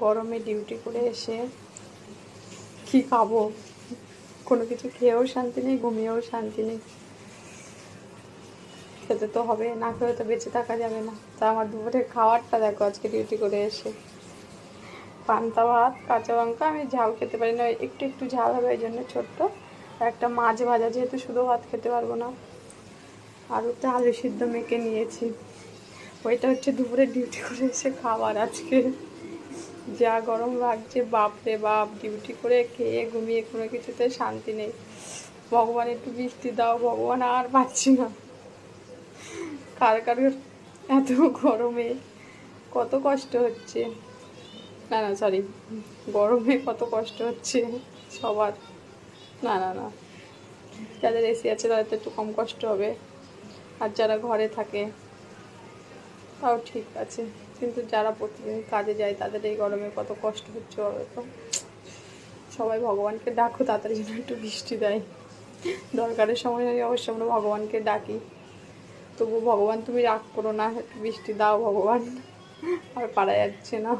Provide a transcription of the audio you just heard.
গরমে ডিউটি করে এসে কি খাবো, কোনো কিছু খেয়েও শান্তি নেই, ঘুমিয়েও শান্তি নেই। খেতে তো হবে, না খেয়ে তো বেঁচে থাকা যাবে না। তা আমার দুপুরের খাবারটা দেখো আজকে ডিউটি করে এসে, পান্তা ভাত, কাঁচা লঙ্কা। আমি ঝাল খেতে পারি না, একটু একটু ঝাল হবে এই জন্য ছোট্ট। একটা মাছ ভাজা, যেহেতু শুধু ভাত খেতে পারবো না। আর ওতে আলু সিদ্ধ মেখে নিয়েছি। ওইটা হচ্ছে দুপুরে ডিউটি করে এসে খাবার আজকে। যা গরম লাগছে বাপরে বাপ, ডিউটি করে খেয়ে ঘুমিয়ে কোনো কিছুতে শান্তি নেই। ভগবান একটু বৃষ্টি দাও ভগবান, আর পাচ্ছি না। কার কারোর এত গরমে কত কষ্ট হচ্ছে, না না সরি, গরমে কত কষ্ট হচ্ছে সবার। না না না, যাদের এসি আছে তাদের তো একটু কম কষ্ট হবে, আর যারা ঘরে থাকে তাও ঠিক আছে, কিন্তু যারা প্রতিদিন কাজে যায় তাদের এই গরমে কত কষ্ট হচ্ছে হবে তো। সবাই ভগবানকে ডাকো তাড়াতাড়ি যেন একটু বৃষ্টি দেয়। দরকারের সময় আমি অবশ্য আমরা ভগবানকে ডাকি, তবু ভগবান তুমি রাগ করো না, একটু বৃষ্টি দাও ভগবান, আর পারা যাচ্ছে না।